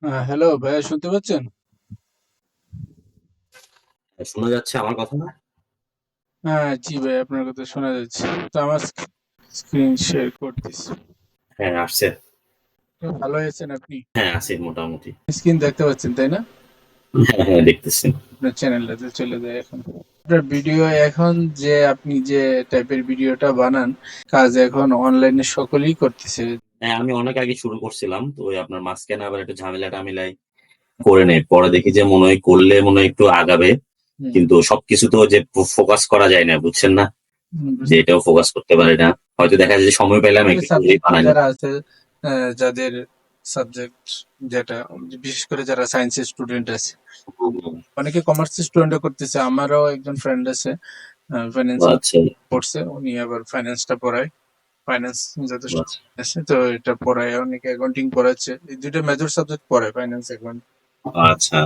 Hello ভাইয়া, শুনতে পাচ্ছেন? শোনা যাচ্ছে আমার কথা না? জি ভাই, আপনার কথা শোনা যাচ্ছে। তো আমার স্ক্রিন শেয়ার করতেছি। হ্যাঁ, আসছে। তো ভালো আছেন আপনি? হ্যাঁ, আছে মোটামুটি। স্ক্রিন দেখতে পাচ্ছেন তাই না? হ্যাঁ, হ্যাঁ, দেখতেছি। আপনার চ্যানেলটাতে চলে যায় এখন। আপনার ভিডিও এখন, যে আপনি যে টাইপের ভিডিওটা বানান, কাজ এখন অনলাইনে সকলেই করতেছে। হ্যাঁ, আমি অনেক আগে শুরু করছিলাম, তো ওই আপনার মাঝখানে আবার একটু ঝামেলা টামেলাই করে নেই, পরে দেখি যে মনে হয় করলে মনে হয় একটু আগাবে। হুম, কিন্তু সবকিছু তো যে ফোকাস করা যায় না, বুঝছেন না? যে বুঝতে এটাও ফোকাস করতে পারি না। হয়তো দেখা যায় যে সময় পেলাম পারি। একটু করেই সাবজেক্টে বানাই। যারা আছে, যাদের সাবজেক্ট যেটা, বিশেষ করে যারা সায়েন্সের স্টুডেন্ট আছে, অনেকে কমার্সের স্টুডেন্টও করতেছে। আমারও একজন ফ্রেন্ড আছে, ফাইন্যান্স আচ্ছা, পড়ছে, উনি আবার ফাইন্যান্সটা পড়ায়। ফাইন্যান্স যথেষ্ট আচ্ছা, আছে, তো এটা পড়ায়। অনেকে অ্যাকাউন্টিং পড়াচ্ছে, এই দুইটা মেজর সাবজেক্ট পড়ে, ফাইন্যান্স অ্যাকাউন্ট। আচ্ছা।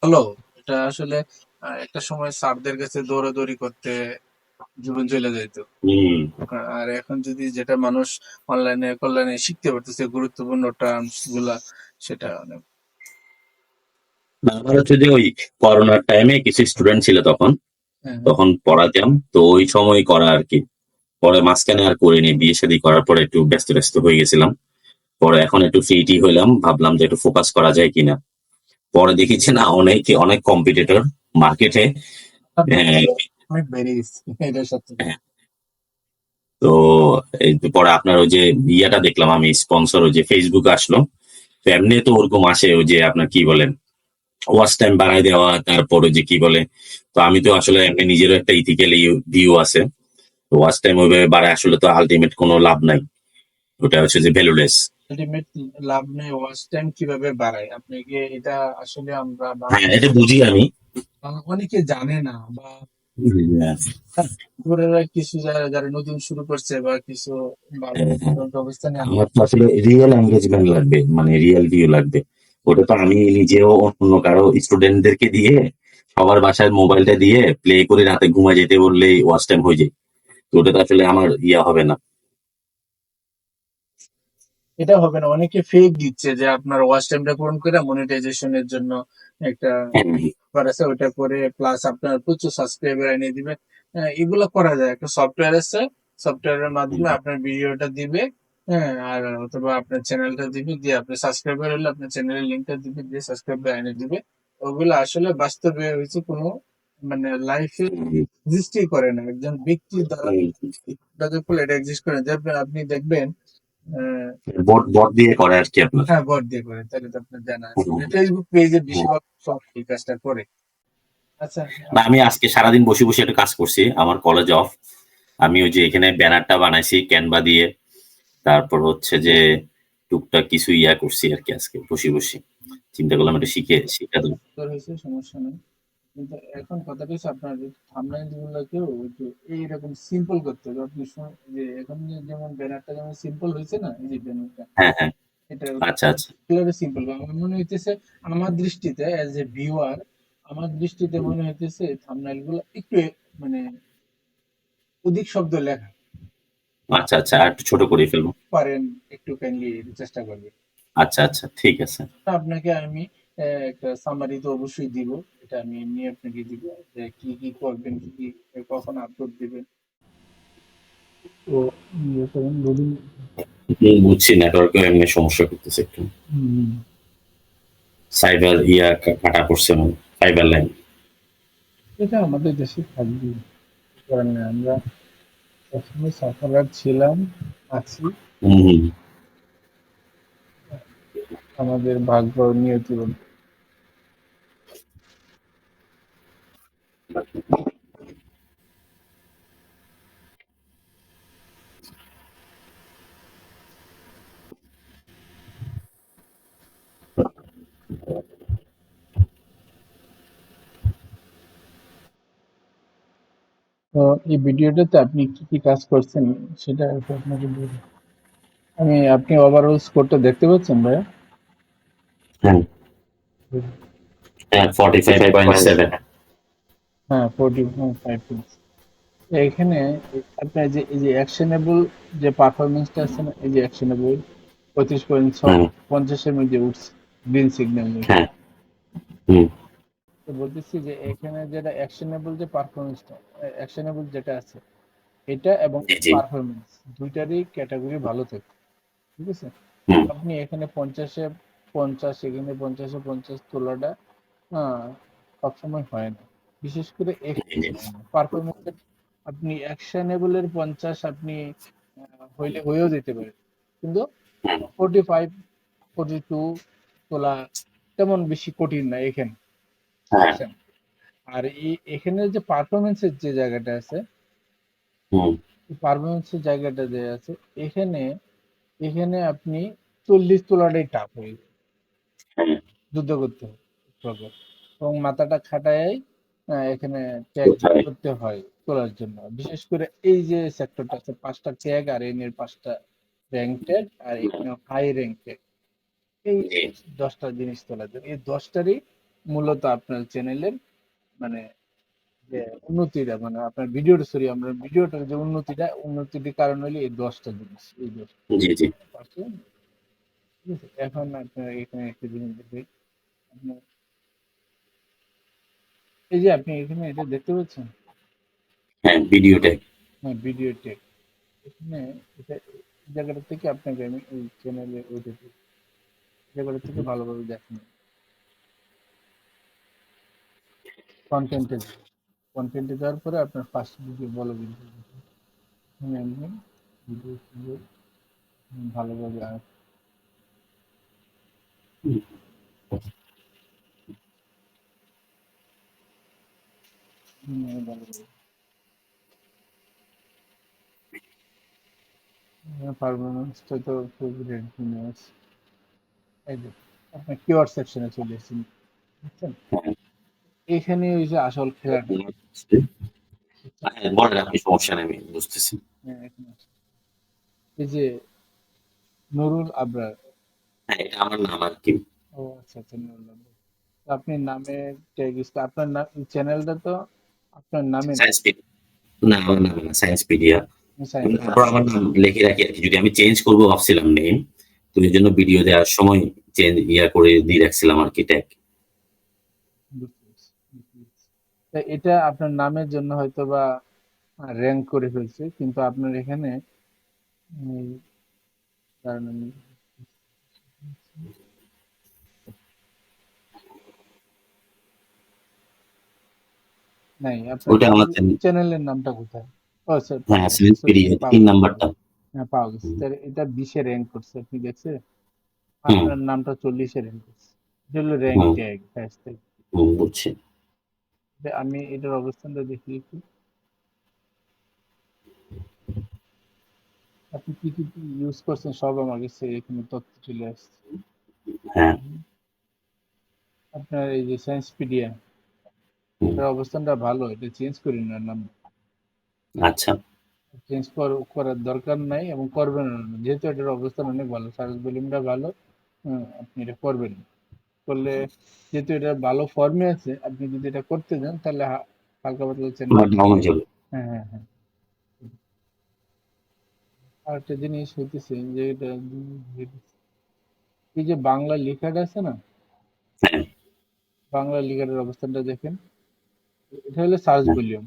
ভালো। এটা আসলে একটা সময় স্যারদের কাছে দৌড়াদৌড়ি করতে জীবন চলে যাইতো। হুম। আর এখন যদি যেটা মানুষ অনলাইনে কল্যাণে শিখতে পারতেছে, গুরুত্বপূর্ণ টার্মস গুলা, সেটা অনেক। আমার হচ্ছে যে ওই করোনার টাইমে কিছু স্টুডেন্ট ছিল তখন, হ্যাঁ, হ্যাঁ। তখন পড়াতাম তো ওই সময় করা আর কি। পরে মাঝখানে আর করিনি, বিয়ে শাদী করার পরে একটু ব্যস্ত ব্যস্ত হয়ে গেছিলাম। পরে এখন একটু ফ্রি হইলাম, ভাবলাম যে একটু ফোকাস করা যায় কিনা। পরে দেখেছি না, অনেকে অনেক কম্পিটিটর মার্কেটে। অনেক বেড়ে গেছে, এটা সত্যি কথা। তো এই তো পরে আপনার ওই যে ইয়েটা দেখলাম আমি, স্পন্সর ওই যে ফেসবুক আসলো। তো এমনি তো ওরকম আসে ওই যে আপনার কি বলেন, ওয়াচ টাইম বাড়ায় দেওয়া, তারপর ওই যে কি বলে। তো আমি তো আসলে এমনি নিজেরও একটা ইথিক্যাল ভিউ আছে। তো ওয়াচ টাইম ওইভাবে বাড়ায় আসলে তো আলটিমেট কোনো লাভ নাই, ওটা হচ্ছে যে ভ্যালুলেস। আলটিমেট লাভ নেই। ওয়াচ টাইম কিভাবে বাড়ায়, আপনি কি এটা আসলে আমরা হ্যাঁ, এটা বুঝি আমি। অনেকে জানে না, বা হ্যাঁ, পুরোটা কিছু যারা যারা নতুন শুরু করছে, বা কিছু ভালো হ্যাঁ। student অবস্থানে আছে। আমার তো আসলে রিয়েল এঙ্গেজমেন্ট লাগবে, মানে রিয়েল ভিউ লাগবে। ওটা তো আমি নিজেও অন্য কারো স্টুডেন্টদেরকে দিয়ে সবার বাসায় মোবাইলটা দিয়ে প্লে করে রাতে ঘুমা যেতে বললেই ওয়াচ টাইম হয়ে যায়। তো ওটা তো আসলে আমার ইয়া হবে না। এটা হবে না। অনেকে ফেক দিচ্ছে যে আপনার ওয়াচ টাইমটা পূরণ করে মনিটাইজেশনের জন্য একটা হ্যাঁ, ব্যাপার আছে, ওটা করে প্লাস আপনার প্রচুর সাবস্ক্রাইবার এনে দিবে। এগুলো করা যায়। একটা সফটওয়্যার আছে, সফটওয়্যারের মাধ্যমে আপনার ভিডিওটা দিবে। হ্যাঁ, আর অথবা আপনার চ্যানেলটা দিবে, দিয়ে আপনার সাবস্ক্রাইবার হলে আপনার চ্যানেলের লিঙ্কটা দিবে, দিয়ে সাবস্ক্রাইবার এনে দিবে। ওগুলো আসলে বাস্তবে হয়েছে কোনো, মানে লাইফে এক্সিস্টই করে না। একজন ব্যক্তির দ্বারা এটা এক্সিস্ট করে না। যে আপনি দেখবেন, আহ, বট বট দিয়ে করে আর কি আপনার। হ্যাঁ, ভোট দিয়ে করে, তাহলে তো আপনার জানা আছে যে ফেসবুক পেজে বেশিরভাগ সব এই কাজটা করে। আচ্ছা। না, আমি আজকে সারাদিন বসে বসে একটা কাজ করছি, আমার কলেজ অফ। আমি ওই যে এখানে ব্যানারটা বানাইছি ক্যানভা দিয়ে। তারপর হচ্ছে যে টুকটাক কিছু ইয়া করছি আর কি, আজকে বসে বসে চিন্তা করলাম একটু শিখে দেবো। তোর হয়েছে, সমস্যা নেই। কিন্তু এখন কথাটা হচ্ছে আপনার থাম্বনেইল গুলোকেও একটু এইরকম সিম্পল করতে হবে। আপনি যে এখন যেমন ব্যানারটা যেমন সিম্পল হয়েছে না, এই যে ব্যানারটা, হ্যাঁ, হ্যাঁ। এটা আচ্ছা, আচ্ছা। কিভাবে সিম্পল আমার মনে হইতেছে, আমার দৃষ্টিতে অ্যাজ এ ভিউয়ার, আমার দৃষ্টিতে মনে হইতেছে থাম্বনেইল গুলো একটু, মানে অধিক শব্দ লেখা আচ্ছা, আচ্ছা। আর একটু ছোট করে ফেলবো। পারেন, একটু কাইন্ডলি চেষ্টা করবেন। আচ্ছা, আচ্ছা। ঠিক আছে। আপনাকে আমি একটা সামারি তো অবশ্যই দিব। এটা আমি এমনি আপনাকে দিব, যে কি কি করবেন, কি কি কখন আপলোড দিবেন। তো ইয়ে করেন, বলুন। বুঝছি, নেটওয়ার্কের এমনি সমস্যা করতেছে একটু। হুম, সাইবার কাটা পড়ছে মানে, ফাইবার লাইন। এটা আমাদের দেশে থাকবে, করার নেই। আমরা সবসময় সাফারার ছিলাম, আছি। হুম, হুম। আমাদের ভাগ্য নিয়তি বলে। তো এই ভিডিওটাতে আপনি কি কি কাজ করছেন, সেটা একটু আপনাকে বলি। আপনি ওভারঅল স্কোরটা দেখতে পাচ্ছেন ভাইয়া? হ্যাঁ, হ্যাঁ, 45.7। হ্যাঁ, 45। এখানে আপনার যে এই যে অ্যাকশনেবল যে পারফরমেন্সটা আছে না, এই যে অ্যাকশনেবল, 35.6 হুম 50-এর মধ্যে উঠছে গ্রিন সিগন্যাল নিয়ে। হ্যাঁ হুম তো বলতেছি যে এখানে যেটা অ্যাকশনেবল যে পারফরমেন্সটা, অ্যাকশনেবল যেটা আছে এটা এবং জি জি পারফরমেন্স দুইটারই ক্যাটাগরি ভালো থাকে, ঠিক আছে। হুম আপনি এখানে 50-এ 50, এখানে 50-এ 50 তোলাটা সবসময় হয় না, বিশেষ করে জি জি পারফরমেন্সের। আপনি অ্যাকশনেবলের 50 আপনি হয়েও যেতে পারে, কিন্তু হুম 45-42 তোলা তেমন বেশি কঠিন না এখানে হ্যাঁ অ্যাকশন। আর এখানে যে পারফরমেন্সের যে জায়গাটা আছে, হুম পারফরমেন্সের জায়গাটা যে আছে এখানে, এখানে আপনি 40 তোলাটাই টাফ হয়ে যায়, হ্যাঁ যুদ্ধ করতে হয় প্রবল। এবং মাথাটা খাটায় এখানে ট্যাগ কোথায় করতে হয় তোলার জন্য। বিশেষ করে এই যে সেক্টরটা আছে 5টা ট্যাগ আর এর 5টা র্যাঙ্ক ট্যাগ আর হুম, এখানে হাই র্যাঙ্ক ট্যাগ, এই জি 10টা জিনিস তোলার জন্য এই 10টারই মূলত আপনার চ্যানেলের মানে যে উন্নতিটা, মানে আপনার ভিডিওটা, সরি আমরা ভিডিওটার যে উন্নতিটির কারণ হলো এই 10টা জিনিস, এই 10টা জি জি পারছেন? ঠিক আছে। এখন আপনার এখানে একটা জিনিস দেখি, আপনার এই যে আপনি এখানে এটা দেখতে পাচ্ছেন, হ্যাঁ ভিডিওটা হ্যাঁ ভিডিও টেক, এখানে এটা এই জায়গাটা থেকে আপনাকে আমি এই চ্যানেলে ওইটা দিই। এই জায়গাটা থেকে ভালোভাবে দেখেন কন্টেন্টে, কন্টেন্টে যাওয়ার পরে আপনার ফার্স্ট ভিডিও বলো ভিডিও, এখানে আমি ভিডিও ভালোভাবে ভালোভাবে পারফরমেন্সটা তো খুব রেডমি আছে। এই যে আপনার কিওয়ার্ড সেকশনে চলে এসেছেন, বুঝছেন? এখানে ওই যে আসল খেলাটা, বুঝছেন? হ্যাঁ বলেন আপনি সমস্যা নেই আমি বুঝতেছি হ্যাঁ, এখানে আছে। এই যে নুরুল আবরার, হ্যাঁ এটা আমার নাম আর কি ও আচ্ছা আচ্ছা, নুরুল আবরার। তো আপনি নামের ট্যাগ আপনার নাম, চ্যানেলটা তো আপনার নামে না, সায়েন্স না আমার নাম না সায়েন্স পিডিয়া সায়েন্স। তারপর আমার নাম লিখে রাখি আর কি যদি আমি চেঞ্জ করবো ভাবছিলাম নেম তো এই জন্য ভিডিও দেওয়ার সময় চেঞ্জ করে দিয়ে রাখছিলাম আর কি ট্যাগ বুঝতে পেরেছি, বুঝতে পেরেছি। তা এটা আপনার নামের জন্য হয়তো বা র্যাঙ্ক করে ফেলছে, কিন্তু আপনার এখানে উম, কারণ নাই আপনার ওটা আমার চ্যানেলের নামটা কোথায়? ও স্যার পাওয়া হ্যাঁ গেছে, সায়েন্স সরি পিডিয়া পাওয়া 3 গেছে, পাওয়া নাম্বারটা গেছে। হ্যাঁ পাওয়া গেছে, হুম স্যার এটা 20-এ র্যাঙ্ক করছে, আপনি দেখছেন? হুম আপনার নামটা 40-এ র্যাঙ্ক করছে, এটা হলো র্যাঙ্ক হুম ট্যাগ হ্যাশট্যাগ। বুঝছি আমি এটার অবস্থানটা দেখি একটু, আপনি কি কি ইউজ করছেন সব আমার কাছে এখানে তথ্য চলে আসছে। হ্যাঁ আপনার এই যে সায়েন্সপিডিয়া, হুম এটার অবস্থানটা ভালো, এটা চেঞ্জ করি না নাম, আচ্ছা চেঞ্জ করার দরকার নাই এবং করবেন না, যেহেতু এটার অবস্থান অনেক ভালো, সার্চ ভলিউমটা ভালো। আপনি এটা করবেন, করলে যেহেতু এটা ভালো ফর্মে আছে, আপনি যদি এটা করতে যান তাহলে হালকা পাতলা চ্যানেল। আমার ডাউন হয়ে যাবে হ্যাঁ হ্যাঁ হ্যাঁ। আর একটা জিনিস হইতেছে যে এটা এই যে বাংলা লেখাটা আছে না, হ্যাঁ বাংলা লেখাটার অবস্থানটা দেখেন, এটা হলো সার্চ হ্যাঁ ভলিউম,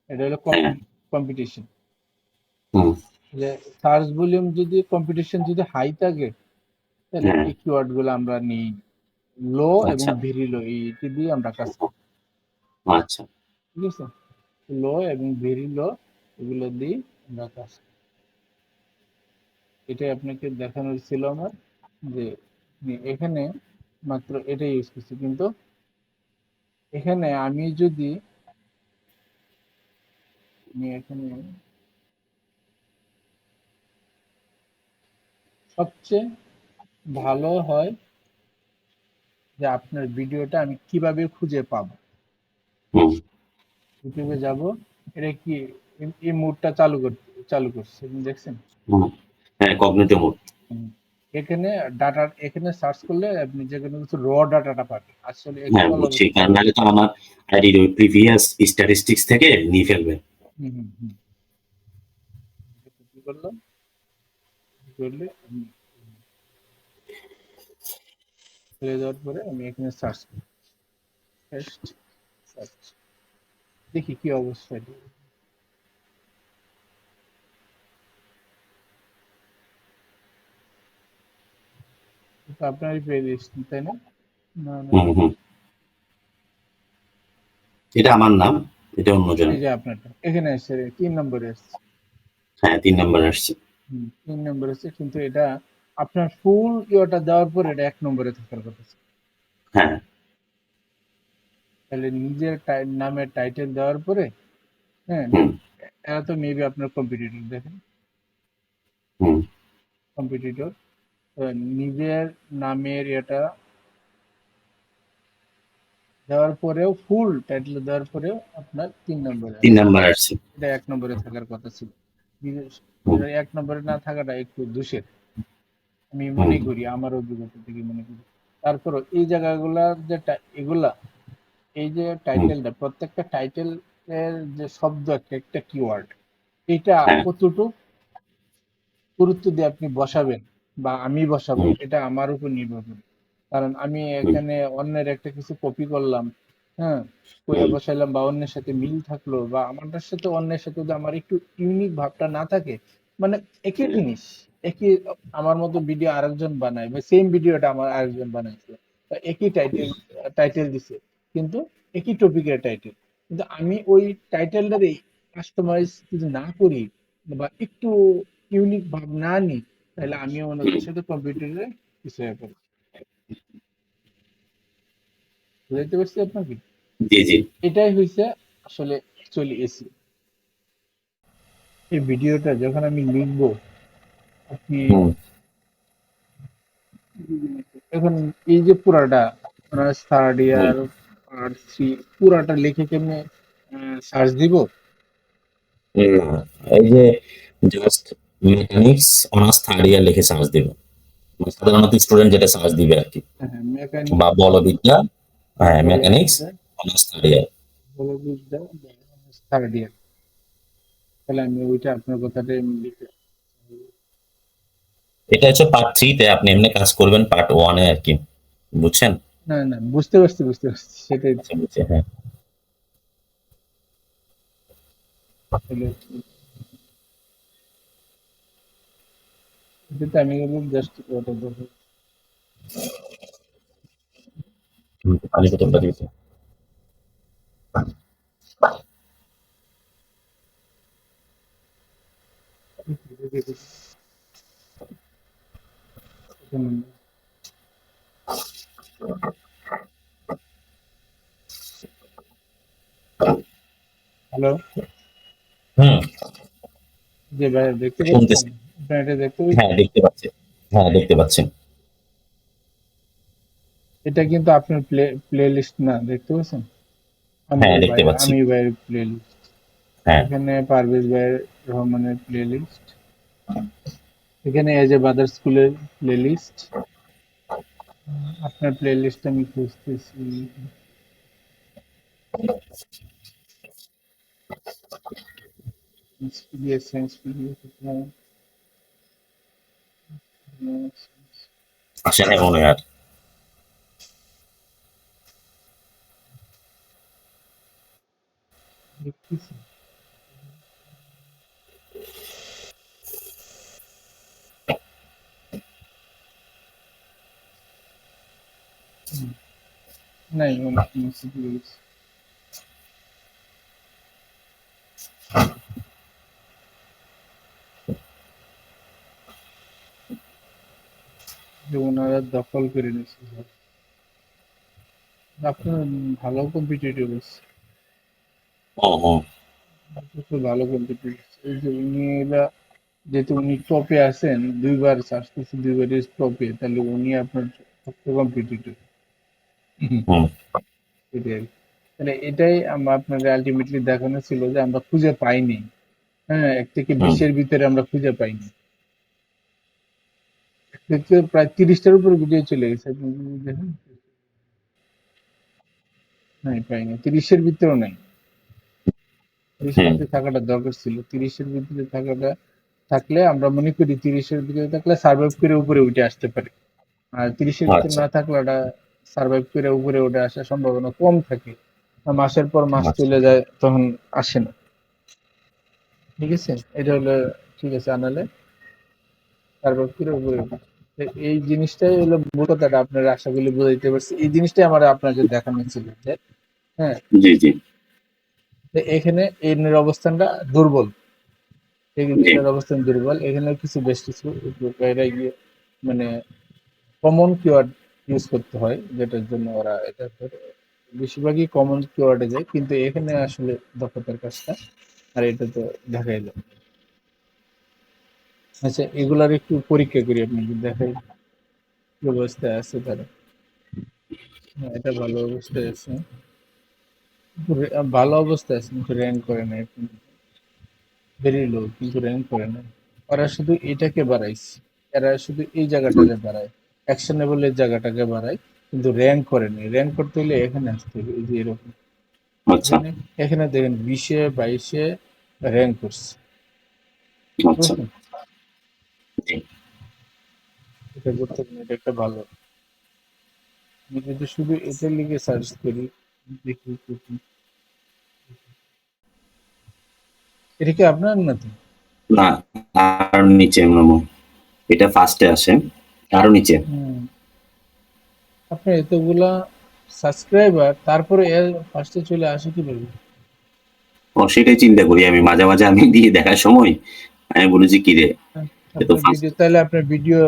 এটা হলো হ্যাঁ কম্পিটিশন। হুম যে সার্চ ভলিউম যদি কম্পিটিশন যদি হাই থাকে, তাহলে হ্যাঁ এই কিওয়ার্ড গুলো আমরা নিই, লো এবং আচ্ছা ভেরি লো এইটি দিয়ে আমরা কাজ করি, আচ্ছা ঠিক আছে। লো এবং ভেরি লো এগুলো দিয়ে আমরা কাজ করি। এটাই আপনাকে দেখানোর ছিল আমার, যে এখানে মাত্র এটাই ইউজ করছি, কিন্তু এখানে আমি যদি এখানে সবচেয়ে ভালো হয় যে আপনার ভিডিওটা আমি কিভাবে খুঁজে পাবো। হুম ইউটিউবে যাব, এটা কি এই মোডটা চালু করছে, আপনি দেখছেন? হুম হ্যাঁ কগনিটিভ মোড হুম। এখানে ডাটা, এখানে সার্চ করলে আপনি যে কোনো কিছু ডাটাটা পাবেন, আসলে হ্যাঁ অ্যাকচুয়াল বুঝছি অবস্থা। কারণ নাহলে তো আমার আইডির ওই প্রিভিয়াস স্ট্যাটিস্টিক্স থেকে নিয়ে ফেলবে হুম হুম হুম। এটা কি করলাম, কি করলে হয়ে যাওয়ার পরে আমি এখানে সার্চ সার্চ দেখি কি অবস্থা এটা। এটা আপনারই প্লেলিস্ট তাই না? না না, হুম হুম এটা আমার নাম, এটা অন্যজন। এই যে আপনারটা এখানে এসছে, 3 নম্বরে এসছে। হ্যাঁ 3 নম্বর আসছে। 3 নম্বরে এসছে, কিন্তু এটা আপনার ফুল ইয়েটা দেওয়ার পর এটা 1 নম্বরে থাকার কথা ছিল। হ্যাঁ। তাহলে নিজের নামের টাইটেল দেওয়ার পরে, হ্যাঁ, হুম এরা তো মেবি আপনার কম্পিটিটর, দেখেন হুম কম্পিটিটর। নিজের নামের এটা দেওয়ার পরেও, ফুল টাইটেল দেওয়ার পরেও আপনার 3 নম্বরে তিন আছে। নাম্বার আসছে। এটা 1 নম্বরে থাকার কথা ছিল। হুম 1 নম্বরে না থাকাটা একটু দোষের, আমি হুম মনে করি, আমার অভিজ্ঞতা থেকে মনে করি। তারপরও এই জায়গাগুলা যেটা এগুলা, এই যে হুম টাইটেলটা, প্রত্যেকটা টাইটেল এর যে শব্দ, একটা একটা কিওয়ার্ড, এটা হ্যাঁ কতটুকু গুরুত্ব দিয়ে আপনি বসাবেন বা আমি বসাবো, হুম এটা আমার উপর নির্ভর করে। কারণ আমি হুম এখানে অন্যের একটা কিছু কপি করলাম, হ্যাঁ, কইয়া হুম বসাইলাম, বা অন্যের সাথে মিল থাকলো, বা আমারটার সাথে অন্যের সাথে যদি আমার একটু ইউনিক ভাবটা না থাকে, মানে একই জিনিস, একই, আমার মতো ভিডিও আরেকজন বানায়, বা সেম ভিডিওটা আমার আরেকজন বানাইছে, বা একই টাইটেল টাইটেল দিছে, কিন্তু একই টপিকের টাইটেল, কিন্তু আমি ওই টাইটেলটারই কাস্টমাইজ যদি না করি বা একটু ইউনিক ভাব না নিই, তাহলে আমিও অন্যদের সাথে কম্পিউটারে পিছিয়ে পড়ি। বুঝাইতে পারছি আপনাকে? জি জি এটাই হয়েছে আসলে অ্যাকচুয়ালি এসি। এই ভিডিওটা যখন আমি লিখবো, আপনি হুম এখন এই যে পুরাটা অনার্স থার্ড হুম ইয়ার পার্ট 3 পুরাটা লিখে কেমনে সার্চ দিব? না, এই যে জাস্ট মেকানিক্স অনার্স থার্ড ইয়ার লিখে সার্চ দিবে, মানে সাধারণত স্টুডেন্ট যেটা সার্চ দিবে আর কি, হ্যাঁ, মেকানিক বা বলবিদ্যা, হ্যাঁ মেকানিক্স বলবিদ্যা, অনার্স থার্ড ইয়ার। বলবিদ্যা থার্ড ইয়ার, তাহলে আমি ওইটা আপনার কথাটাই আমি লিখে। এটা হচ্ছে পার্ট 3 তে, আপনি এমনি কাজ করবেন পার্ট 1-এ আর কি, বুঝছেন? না না, বুঝতে পারছি বুঝতে পারছি, সেটাই তো। আচ্ছা বুঝছি, হ্যাঁ। তাহলে এটাতে আমি জাস্ট ওটা দেখো। পানি বোতলটা দিয়েছে। হ্যালো, হুম জি ভাই, দেখতে পাচ্ছেন? শুনতেছি। আপনার এটা দেখতে হ্যাঁ পাচ্ছেন? দেখতে পাচ্ছি, হ্যাঁ দেখতে পাচ্ছেন। এটা কিন্তু আপনার প্লে লিস্ট না, দেখতে পাচ্ছেন? হ্যাঁ দেখতে পাচ্ছি। আমি ভাইয়ের প্লে লিস্ট। হ্যাঁ এখানে পারভেজ ভাইয়ের রহমানের প্লে লিস্ট, এখানে এজ এ বাদার স্কুলের প্লে লিস্ট। আপনার প্লে লিস্ট আমি খুঁজতেছি। সায়েন্স পিডিএফ, আসে নাই মনে হয় আর। দেখতেছি। হুম, নাই, অনেক মিস দিয়ে গেছি। যে ওনারা দখল করে নিয়েছে সব। আপনার ভালো কম্পিটিটিভ, হুম হুম খুব ভালো কম্পিটিটিভ। এই যে উনি এরা, যেহেতু উনি টপে আছেন, দুইবার চান্স পেয়েছে, দুইবারই টপে, তাহলে উনি আপনার কম্পিটিটর। হুম এটাই, মানে এটাই আমরা আপনাদের আলটিমেটলি দেখানো ছিল যে আমরা খুঁজে পাইনি। হ্যাঁ, 1 থেকে 20-এর ভিতরে আমরা খুঁজে পাইনি। দেখতে প্রায় 30টার উপরে ভিডিও চলে গেছে, আপনি যদি দেখেন। নাই, পাইনি, 30-এর ভিতরেও নাই। 30-এর হুম ভিতরে থাকাটা দরকার ছিল, 30-এর ভিতরে থাকাটা থাকলে আমরা মনে করি 30-এর ভিতরে থাকলে সার্ভাইভ করে উপরে উঠে আসতে পারে। আর 30-এর ভিতরে আচ্ছা না থাকলে ওটা সার্ভাইভ করে উপরে উঠে আসার সম্ভাবনা কম থাকে। মাসের পর মাস আচ্ছা চলে যায় তখন আসে না। ঠিক আছে, এটা হলো ঠিক আছে আনালে সার্ভাইভ করে উপরে উঠে। তো এই জিনিসটাই হলো মূল কথাটা, আপনার আশা করি বুঝাইতে পারছি। এই জিনিসটাই আমার আপনাকে দেখানো ছিল যে হ্যাঁ, জি জি তো এখানে এর অবস্থানটা দুর্বল, জি এর অবস্থান দুর্বল। এখানে কিছু বেশ কিছু এরা গিয়ে মানে কমন কিওয়ার্ড ইউজ করতে হয়, যেটার জন্য ওরা এটা করে। বেশিরভাগই কমন কিওয়ার্ডে যায়, কিন্তু এখানে আসলে দক্ষতার কাজটা আর এটা তো দেখাই যায়। আচ্ছা, এগুলার একটু পরীক্ষা করি আপনাকে, দেখাই কি অবস্থায় আছে তারা। হ্যাঁ, এটা ভালো অবস্থায় আছে, ভালো অবস্থায় আছে, কিন্তু র্যাঙ্ক করে না এখন, ভেরি লো, কিন্তু র্যাঙ্ক করে না। ওরা শুধু এটাকে বাড়াইছে, এরা শুধু এই জায়গাটাকে বাড়ায়, অ্যাকশনেবলের জায়গাটাকে বাড়ায়, কিন্তু র্যাঙ্ক করে না। র্যাঙ্ক করতে হলে এখানে আসতে হবে, এই যে এরকম। আচ্ছা এখানে এখানে দেখেন 20-এ 22-এ র্যাঙ্ক করছে, আচ্ছা বুঝছেন? জি এটা গুরুত্বপূর্ণ, এটা একটা ভালো। আমি যদি শুধু এটার লিগে সার্চ করি, দেখি এটা কি আপনার নাকি? না আর নিচে মনে হয়। এটা ফার্স্টে আসে আরো নিচে। হুম, আপনার এতগুলা সাবস্ক্রাইবার, তারপরে এর ফার্স্টে চলে আসে কি বলবো? ও সেটাই চিন্তা করি আমি মাঝে মাঝে, আমি দিয়ে দেখার সময় আমি বলেছি কি রে, এ তো আপনার ফার্স্ট। ভিডিও, তাহলে আপনার ভিডিও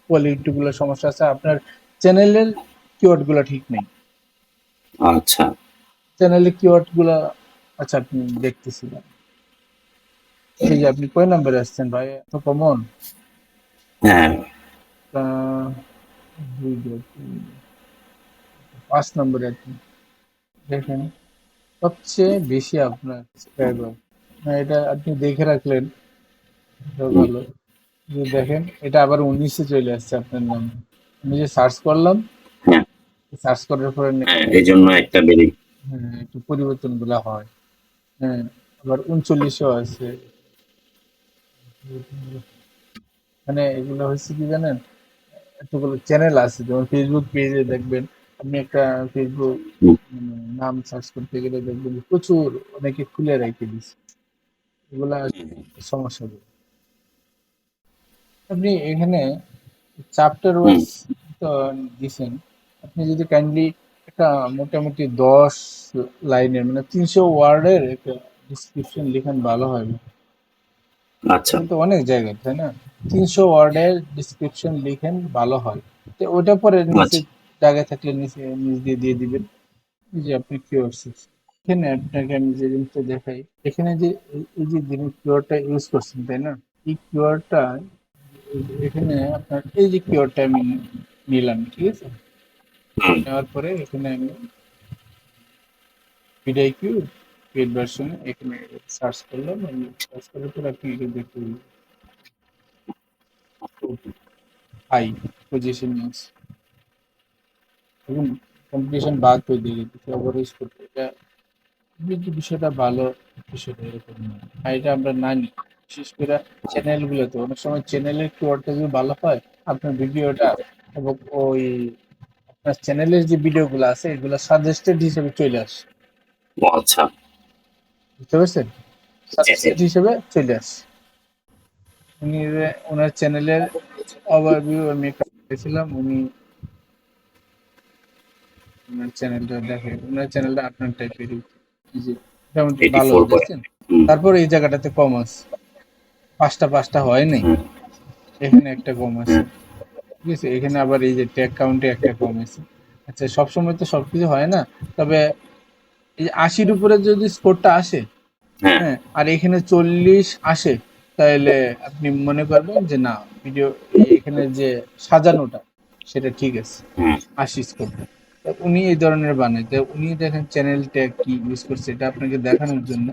কোয়ালিটি গুলো সমস্যা আছে, আপনার চ্যানেলের কিওয়ার্ড গুলো ঠিক নেই, আচ্ছা চ্যানেলের কিওয়ার্ড গুলা। আচ্ছা, আপনি দেখতেছিলাম, এই যে আপনি কয় নম্বরে আসছেন ভাই, এত কমন। হ্যাঁ 5 নম্বরে আপনি দেখেন, সবচেয়ে বেশি আপনার সাবস্ক্রাইবার। এটা আপনি দেখে রাখলেন, এটাও হুম, ভালো। যে দেখেন, এটা আবার 19-এ চলে আসছে আপনার নাম। আমি যে সার্চ করলাম, হ্যাঁ সার্চ করার পরে হ্যাঁ এই জন্য একটা বেরিয়ে। হ্যাঁ, একটু পরিবর্তন গুলা হয়। হ্যাঁ, আবার 39-এও আছে। মানে এগুলো হচ্ছে কি জানেন, এতগুলো চ্যানেল আছে, যেমন ফেসবুক পেজে দেখবেন, আপনি একটা ফেসবুক হুম, নাম সার্চ করতে গেলে দেখবেন প্রচুর অনেকে খুলে রেখে দিচ্ছে, এগুলা সমস্যা হবে। আপনি এখানে চ্যাপ্টার হুম, ওয়াইজ তো দিছেন, আপনি যদি কাইন্ডলি একটা মোটামুটি 10 লাইনের, মানে 300 ওয়ার্ডের একটা ডিসক্রিপশন লিখেন, ভালো হয়। আচ্ছা এটা তো অনেক জায়গা, তাই না? 300 ওয়ার্ডের ডিসক্রিপশন লিখেন, ভালো হয়। তো ওটা পরে নিচে আচ্ছা জায়গা থাকলে নিচে নিচ দিয়ে দিয়ে দিবেন। এই যে আপনি কিওয়ার্ডস, এখানে আপনাকে আমি যে জিনিসটা দেখাই, এখানে যে এই যে যিনি কিওয়ার্ডটা ইউজ করছেন, তাই না? এই কিওয়ার্ডটা, এখানে আপনার এই যে কিওয়ার্ডটা আমি নিলাম, ঠিক আছে? হুম, নেওয়ার পরে এখানে আমি ভিডিআইকিউ পেড ভার্সনে এখানে সার্চ করলাম, আমি সার্চ করার পর আপনি এটা দেখতে হাই পজিশন আছে, এবং কম্পিটিশন বাদ করে দিয়ে গেছে, ওভারইউজ করতে এটা। আপনি যে বিষয়টা ভালো, বিষয়টা এরকম না, আর এটা আমরা না নিই। বিশেষ করে চ্যানেলগুলোতে অনেক সময় চ্যানেলের কিওয়ার্ডটা যদি ভালো হয়, আপনার ভিডিওটা এবং ওই আপনার চ্যানেলের যে ভিডিওগুলো আছে এগুলো সাজেস্টেড হিসেবে চলে আসে, ও আচ্ছা বুঝতে পারছেন? জি জি সাজেস্টেড হিসেবে চলে আসে। উনি ওনার চ্যানেলের ওভারভিউ আমি একটা পেয়েছিলাম, উনি ওনার চ্যানেলটা দেখে, ওনার চ্যানেলটা আপনার টাইপেরই, জি, মোটামুটি এইটি ভালো, ফোর পয়েন্ট দেখছেন? হুম তারপর এই জায়গাটাতে কম আছে, পাঁচটা হয় নাই, হুম এখানে একটা কম আছে, ঠিক আছে? এখানে আবার এই যে ট্যাগ কাউন্টে একটা কম আছে। আচ্ছা, সবসময় তো সবকিছু হয় না, তবে এই যে 80-র উপরে যদি স্কোরটা আসে, হ্যাঁ হ্যাঁ, আর এখানে 40 আসে, তাহলে আপনি মনে করবেন যে না, ভিডিও এখানে যে সাজানোটা সেটা ঠিক আছে, হুম 80 স্কোর। উনি এই ধরনের বানায়, তো উনি দেখেন চ্যানেল ট্যাগ কি ইউজ করছে, এটা আপনাকে দেখানোর জন্য।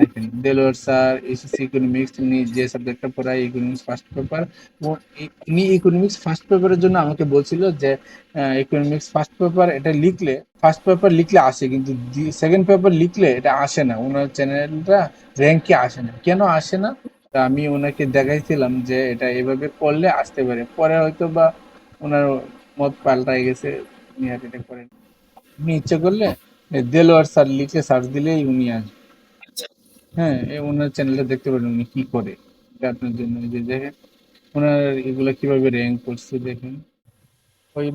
দেখেন, দেলোয়ার স্যার এসএসসি ইকোনমিক্স, উনি যে সাবজেক্টটা পড়ায় ইকোনমিক্স ফার্স্ট পেপার, উনি ইকোনমিক্স ফার্স্ট পেপারের জন্য আমাকে বলছিল যে ইকোনমিক্স ফার্স্ট পেপার এটা লিখলে, ফার্স্ট পেপার লিখলে আসে, কিন্তু সেকেন্ড পেপার লিখলে এটা আসে না, ওনার চ্যানেলটা র্যাঙ্কে আসে না। কেন আসে না? তা আমি ওনাকে দেখাইছিলাম যে এটা এভাবে করলে আসতে পারে, পরে হয়তো বা ওনার মত পাল্টাই গেছে, উনি আর এটা করেন। আপনি ইচ্ছে করলে দেলোয়ার স্যার লিখে সার্চ দিলেই উনি আসবে। আচ্ছা হ্যাঁ, ওনার চ্যানেলটা দেখতে পারেন উনি কি করে। এটা আপনার জন্য এই যে দেখেন ওনার এগুলা কিভাবে র্যাঙ্ক করছে দেখেন। ওই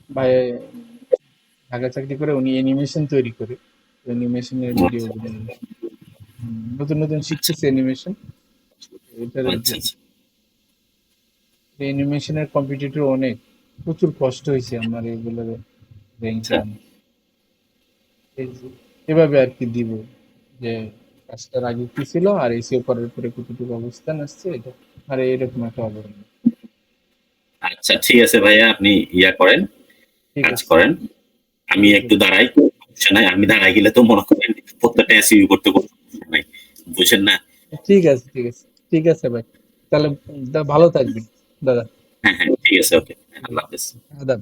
ভাই ঢাকা চাকরি করে উনি অ্যানিমেশন তৈরি করে, অ্যানিমেশনের ভিডিও আচ্ছা নতুন নতুন আচ্ছা শিখতেছে অ্যানিমেশন। এটার আচ্ছা আচ্ছা অ্যানিমেশনের কম্পিটিটর অনেক, প্রচুর কষ্ট হয়েছে আমার এগুলো র্যাঙ্কে আচ্ছা আনা। এই যে এভাবে আর কি দিব যে কাজটার আগে কি ছিল আর এসিও করার পরে কতটুকু অবস্থান আসছে এটা, আর এরকম একটা অবদান। আচ্ছা ঠিক আছে ভাইয়া, আপনি ইয়া করেন, ঠিক কাজ আছে, করেন। ঠিক আমি আছে, একটু দাঁড়াই, সমস্যা নাই। আমি দাঁড়াই গেলে তো মনে করেন প্রত্যেকটা এসইউ করতে কোনো সমস্যা নাই, বুঝেন না? ঠিক আছে, ঠিক আছে, ঠিক আছে ভাই। তাহলে ভালো থাকবেন দাদা। হ্যাঁ হ্যাঁ ঠিক আছে, ওকে, জি, আল্লাহ হাফেজ। আদাব।